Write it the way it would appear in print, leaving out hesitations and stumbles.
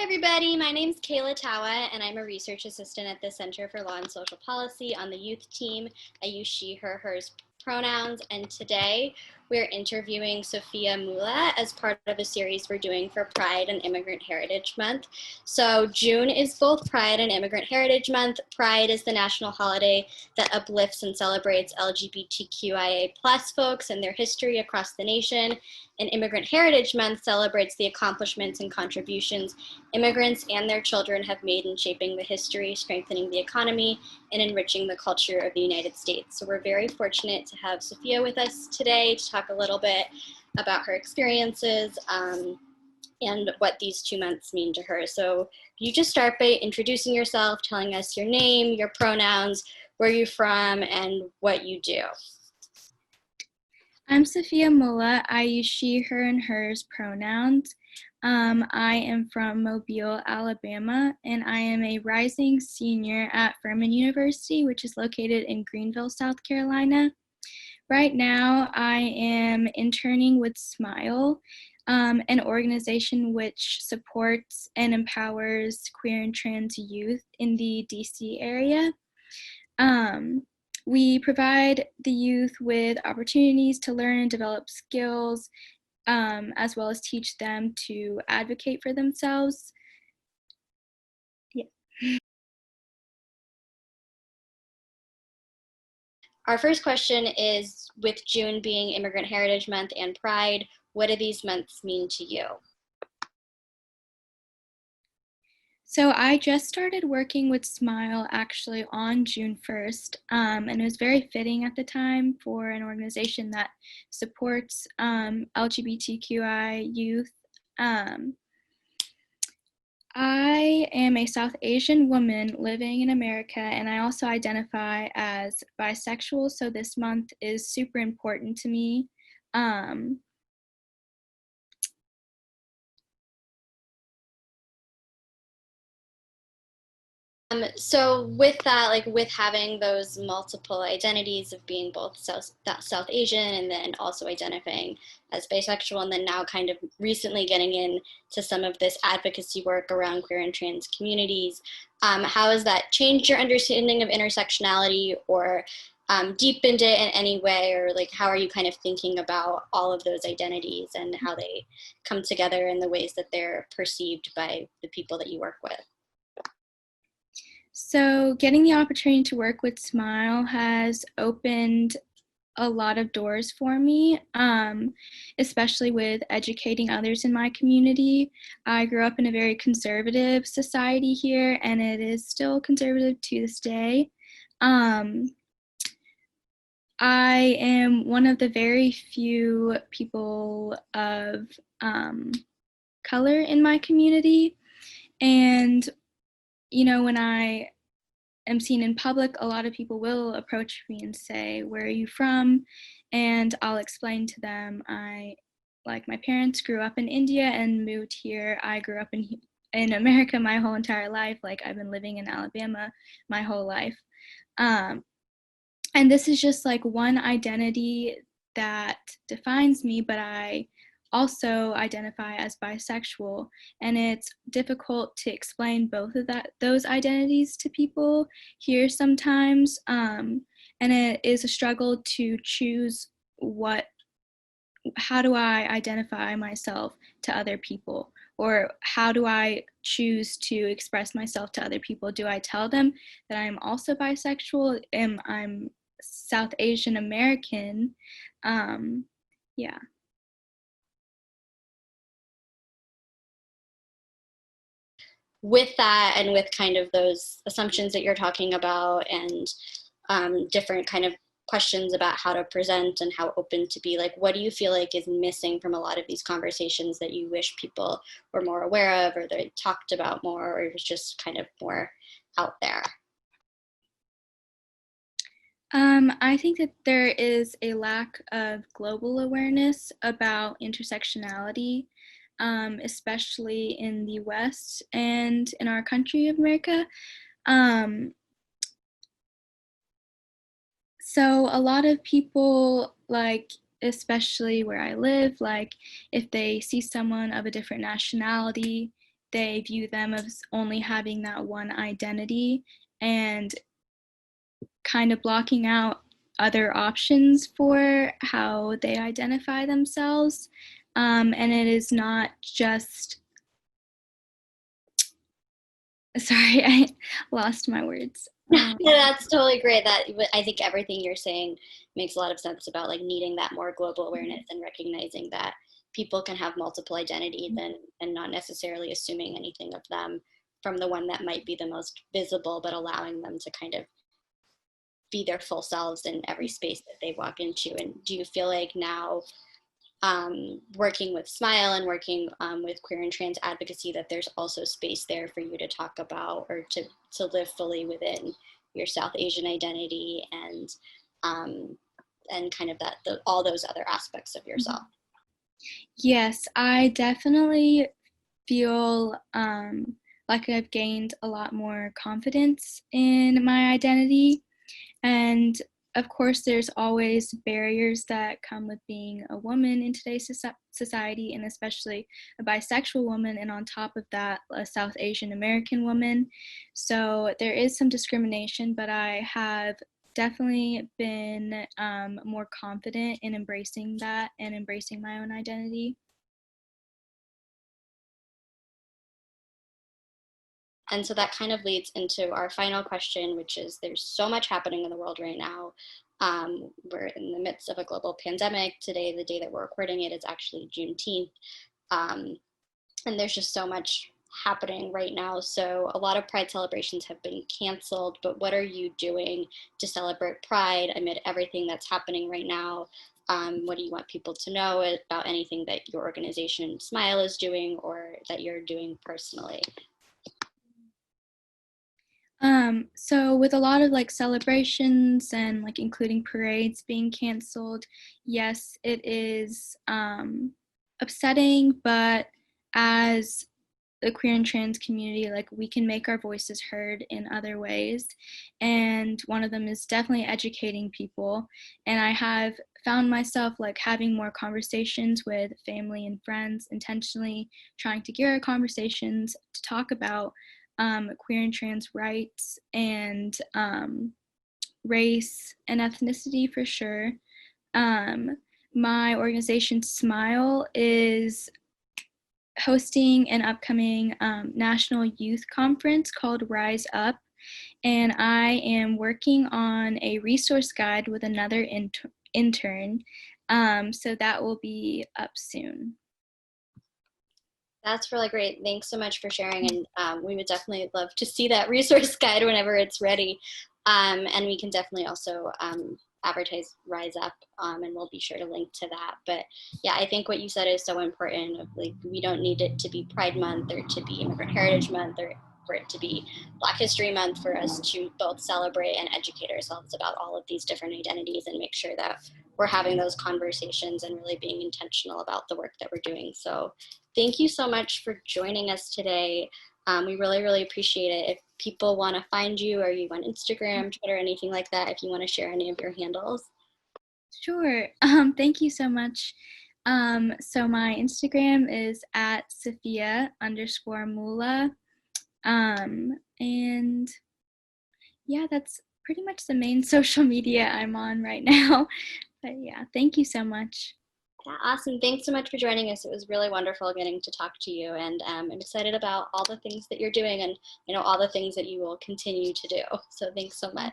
Hi everybody, my name is Kayla Tawa and I'm a research assistant at the Center for Law and Social Policy on the youth team. I use she, her, hers pronouns, and today we're interviewing Safiya Mulla as part of a series we're doing for Pride and Immigrant Heritage Month. So June is both Pride and Immigrant Heritage Month. Pride is the national holiday that uplifts and celebrates LGBTQIA+ folks and their history across the nation. And Immigrant Heritage Month celebrates the accomplishments and contributions immigrants and their children have made in shaping the history, strengthening the economy, and enriching the culture of the United States. So we're very fortunate to have Safiya with us today to talk a little bit about her experiences and what these 2 months mean to her. So you just start by introducing yourself, telling us your name, your pronouns, where you're from, and what you do. I'm Safiya Mulla. I use she, her, and hers pronouns. I am from Mobile, Alabama, and I am a rising senior at Furman University, which is located in Greenville, South Carolina. Right now, I am interning with SMYAL, an organization which supports and empowers queer and trans youth in the DC area. We provide the youth with opportunities to learn and develop skills, as well as teach them to advocate for themselves. Yeah. Our first question is, with June being Immigrant Heritage Month and Pride, what do these months mean to you? So I just started working with SMYAL actually on June 1st, and it was very fitting at the time for an organization that supports LGBTQI youth. I am a South Asian woman living in America, and I also identify as bisexual, so this month is super important to me. So with that, like with having those multiple identities of being both South Asian and then also identifying as bisexual, and then now kind of recently getting into some of this advocacy work around queer and trans communities, how has that changed your understanding of intersectionality or deepened it in any way, or like how are you kind of thinking about all of those identities and how they come together in the ways that they're perceived by the people that you work with? So getting the opportunity to work with SMYAL has opened a lot of doors for me, especially with educating others in my community. I grew up in a very conservative society here, and it is still conservative to this day. I am one of the very few people of color in my community, and you know, when I am seen in public, a lot of people will approach me and say, "Where are you from?" And I'll explain to them, my parents grew up in India and moved here. I grew up in America my whole entire life. Like, I've been living in Alabama my whole life. And this is just like one identity that defines me, but I also identify as bisexual, and it's difficult to explain both of those identities to people here sometimes, and it is a struggle to choose how do I identify myself to other people, or how do I choose to express myself to other people? Do I tell them that I'm also bisexual? I'm South Asian American? Yeah. With that and with kind of those assumptions that you're talking about and different kind of questions about how to present and how open to be, like what do you feel like is missing from a lot of these conversations that you wish people were more aware of, or they talked about more, or it was just kind of more out there? I think that there is a lack of global awareness about intersectionality, especially in the West and in our country of America. So a lot of people, like, especially where I live, like if they see someone of a different nationality they view them as only having that one identity and kind of blocking out other options for how they identify themselves. And it is not just, sorry, I lost my words. Yeah, that's totally great. That I think everything you're saying makes a lot of sense about like needing that more global awareness and recognizing that people can have multiple identities and not necessarily assuming anything of them from the one that might be the most visible, but allowing them to kind of be their full selves in every space that they walk into. And do you feel like now working with SMYAL and working with queer and trans advocacy that there's also space there for you to talk about or to live fully within your South Asian identity and kind of all those other aspects of yourself? Yes, I definitely feel like I've gained a lot more confidence in my identity. And of course, there's always barriers that come with being a woman in today's society, and especially a bisexual woman, and on top of that, a South Asian American woman. So there is some discrimination, but I have definitely been more confident in embracing that and embracing my own identity. And so that kind of leads into our final question, which is there's so much happening in the world right now. We're in the midst of a global pandemic. Today, the day that we're recording it, is actually Juneteenth. And there's just so much happening right now. So a lot of Pride celebrations have been canceled, but what are you doing to celebrate Pride amid everything that's happening right now? What do you want people to know about anything that your organization SMYAL is doing or that you're doing personally? So with a lot of like celebrations and like including parades being canceled, yes, it is upsetting, but as the queer and trans community, like we can make our voices heard in other ways. And one of them is definitely educating people. And I have found myself like having more conversations with family and friends, intentionally trying to gear our conversations to talk about queer and trans rights and race and ethnicity for sure. My organization SMYAL is hosting an upcoming national youth conference called Rise Up, and I am working on a resource guide with another intern, so that will be up soon. That's really great. Thanks so much for sharing. And we would definitely love to see that resource guide whenever it's ready. And we can definitely also advertise Rise Up, and we'll be sure to link to that. But yeah, I think what you said is so important. Of like, we don't need it to be Pride Month or to be Immigrant Heritage Month or for it to be Black History Month for us to both celebrate and educate ourselves about all of these different identities and make sure that we're having those conversations and really being intentional about the work that we're doing. So thank you so much for joining us today. We really, really appreciate it. If people want to find you, are you on Instagram, Twitter, anything like that, if you want to share any of your handles? Sure. Thank you so much. So my Instagram is at Safiya_Mulla. And yeah, that's pretty much the main social media I'm on right now. But yeah, thank you so much. Yeah, awesome. Thanks so much for joining us. It was really wonderful getting to talk to you, and I'm excited about all the things that you're doing and all the things that you will continue to do. So thanks so much.